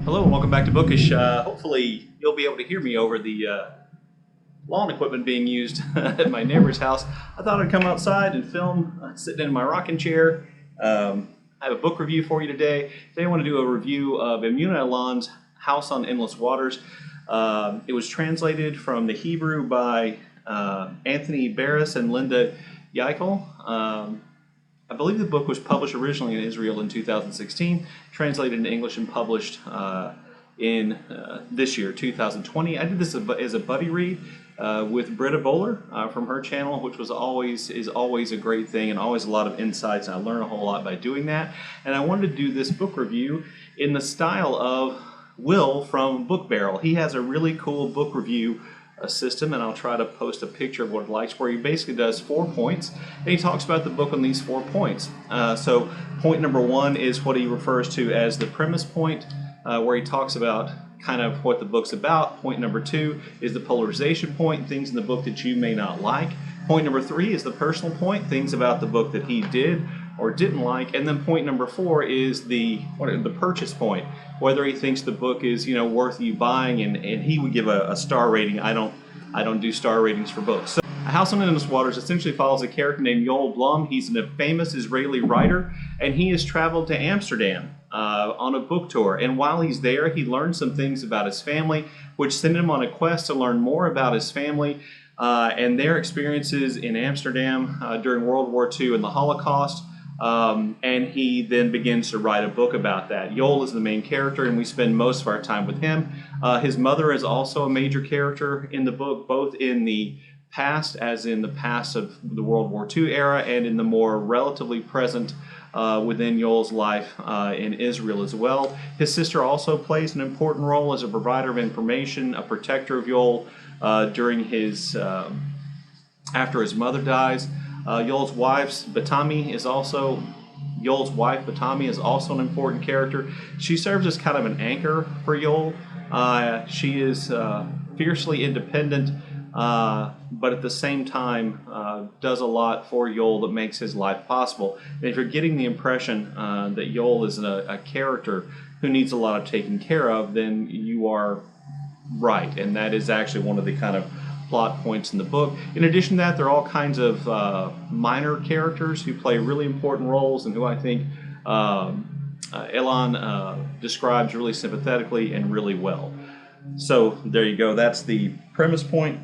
Hello and welcome back to Bookish. Hopefully you'll be able to hear me over the lawn equipment being used at my neighbor's house. I thought I'd come outside and film sitting in my rocking chair. I have a book review for you today. Today I want to do a review of Emuna Elon's House on Endless Waters. It was translated from the Hebrew by Anthony Barris and Linda Yeichel. I believe the book was published originally in Israel in 2016, translated into English and published in this year, 2020. I did this as a buddy read with Britta Bohler from her channel, which is always a great thing and always a lot of insights. And I learn a whole lot by doing that. And I wanted to do this book review in the style of Will from Book Barrel. He has a really cool book review system, and I'll try to post a picture of what it likes, where he basically does 4 points and he talks about the book on these 4 points. So point number 1 is what he refers to as the premise point, where he talks about kind of what the book's about. Point number 2 is the polarization point, things in the book that you may not like. Point number 3 is the personal point, things about the book that he did or didn't like. And then point number 4 is the purchase point, whether he thinks the book is worth you buying, and he would give a star rating. I don't do star ratings for books. So, A House on Endless Waters essentially follows a character named Yoel Blum. He's a famous Israeli writer, and he has traveled to Amsterdam on a book tour. And while he's there, he learned some things about his family, which sent him on a quest to learn more about his family and their experiences in Amsterdam during World War II and the Holocaust. And he then begins to write a book about that. Yoel is the main character, and we spend most of our time with him. His mother is also a major character in the book, both in the past, as in the past of the World War II era, and in the more relatively present within Yoel's life in Israel as well. His sister also plays an important role as a provider of information, a protector of Yoel during his after his mother dies. Yoel's wife Batami is also an important character. She serves as kind of an anchor for Yoel. She is fiercely independent, but at the same time does a lot for Yoel that makes his life possible. And if you're getting the impression that Yoel is a character who needs a lot of taking care of, then you are right, and that is actually one of the kind of plot points in the book. In addition to that, there are all kinds of minor characters who play really important roles and who I think Elon describes really sympathetically and really well. So there you go. That's the premise point.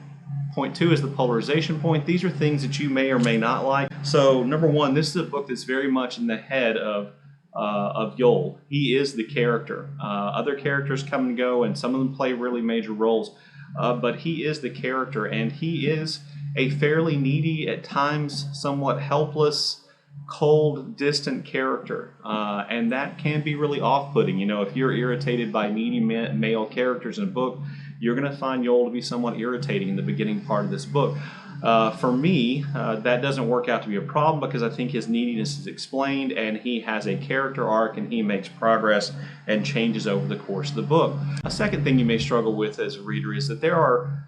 Point 2 is the polarization point. These are things that you may or may not like. So number 1, this is a book that's very much in the head of Yoel. He is the character. Other characters come and go, and some of them play really major roles. But he is the character, and he is a fairly needy, at times somewhat helpless, cold, distant character. And that can be really off-putting. If you're irritated by needy male characters in a book, you're going to find Yoel to be somewhat irritating in the beginning part of this book. For me, that doesn't work out to be a problem, because I think his neediness is explained, and he has a character arc, and he makes progress and changes over the course of the book. A second thing you may struggle with as a reader is that there are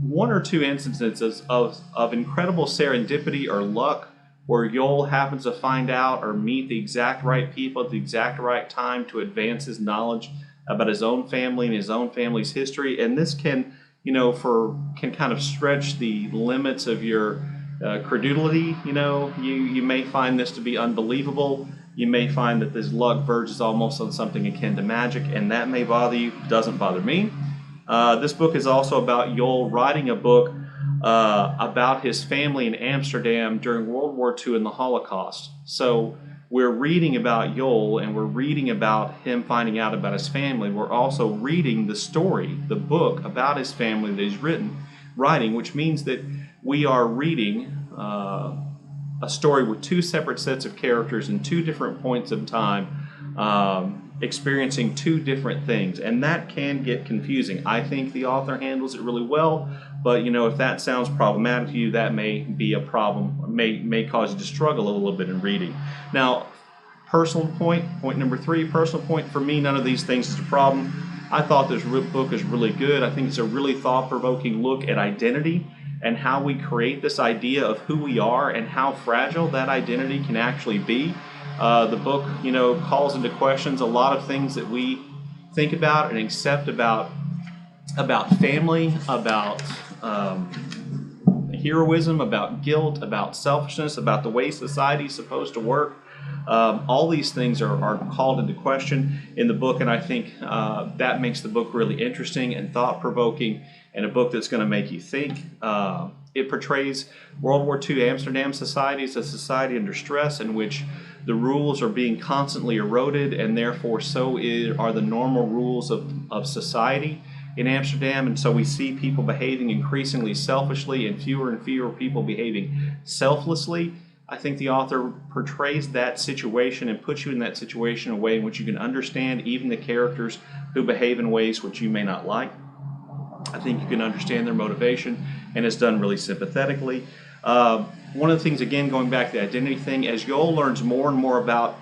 1 or 2 instances of incredible serendipity or luck, where Yoel happens to find out or meet the exact right people at the exact right time to advance his knowledge about his own family and his own family's history. And this can kind of stretch the limits of your credulity. You may find this to be unbelievable. You may find that this luck verges almost on something akin to magic, and that may bother you. Doesn't bother me. This book is also about Yoel writing a book about his family in Amsterdam during World War II and the Holocaust. So we're reading about Yoel, and we're reading about him finding out about his family. We're also reading the story, the book about his family that he's writing, which means that we are reading a story with 2 separate sets of characters in 2 different points of time, experiencing 2 different things, and that can get confusing. I think the author handles it really well, but if that sounds problematic to you, that may be a problem, may cause you to struggle a little bit in reading. Now, personal point number 3, personal point, for me, none of these things is a problem. I thought this book is really good. I think it's a really thought-provoking look at identity and how we create this idea of who we are and how fragile that identity can actually be. The book, calls into questions a lot of things that we think about and accept about family, about heroism, about guilt, about selfishness, about the way society's supposed to work. All these things are called into question in the book, and I think that makes the book really interesting and thought-provoking, and a book that's going to make you think. It portrays World War II Amsterdam society as a society under stress in which the rules are being constantly eroded, and therefore so are the normal rules of society in Amsterdam. And so we see people behaving increasingly selfishly and fewer people behaving selflessly. I think the author portrays that situation and puts you in that situation in a way in which you can understand even the characters who behave in ways which you may not like. I think you can understand their motivation, and it's done really sympathetically. One of the things, again, going back to the identity thing, as Joel learns more and more about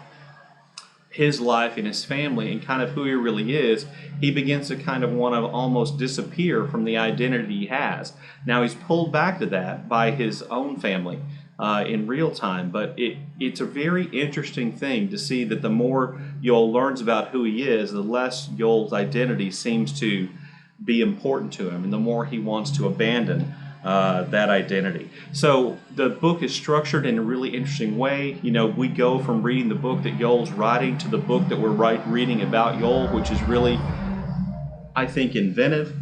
his life and his family and kind of who he really is, he begins to kind of want to almost disappear from the identity he has. Now he's pulled back to that by his own family in real time, but it's a very interesting thing to see that the more Joel learns about who he is, the less Joel's identity seems to be important to him, and the more he wants to abandon that identity. So the book is structured in a really interesting way. You know, we go from reading the book that Joel's writing to the book that we're reading about Joel, which is really, I think, inventive.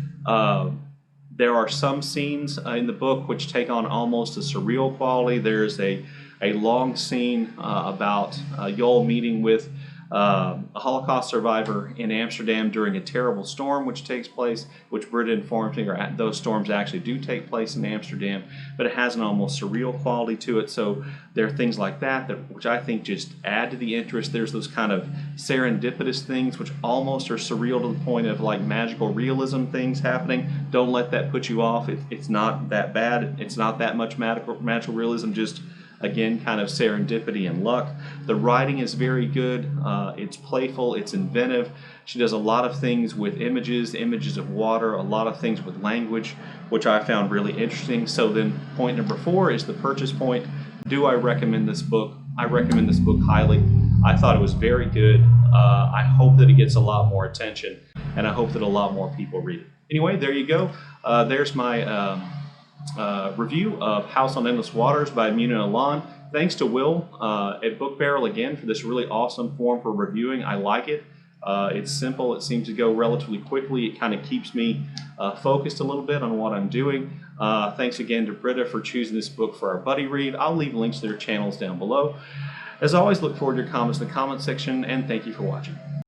There are some scenes in the book which take on almost a surreal quality. There's a long scene about Joel meeting with a Holocaust survivor in Amsterdam during a terrible storm which takes place, which Britta informs me, or those storms actually do take place in Amsterdam, but it has an almost surreal quality to it. So there are things like that which I think just add to the interest. There's those kind of serendipitous things which almost are surreal to the point of like magical realism things happening. Don't let that put you off. It's not that bad. It's not that much magical realism, just again, kind of serendipity and luck. The writing is very good. It's playful. It's inventive. She does a lot of things with images of water, a lot of things with language, which I found really interesting. So then point number 4 is the purchase point. Do I recommend this book? I recommend this book highly. I thought it was very good. I hope that it gets a lot more attention, and I hope that a lot more people read it. Anyway, there you go. There's my review of House on Endless Waters by Emuna and Elon. Thanks to Will at Book Barrel again for this really awesome form for reviewing. I like it. It's simple. It seems to go relatively quickly. It kind of keeps me focused a little bit on what I'm doing. Thanks again to Britta for choosing this book for our buddy read. I'll leave links to their channels down below. As always, look forward to your comments in the comment section, and thank you for watching.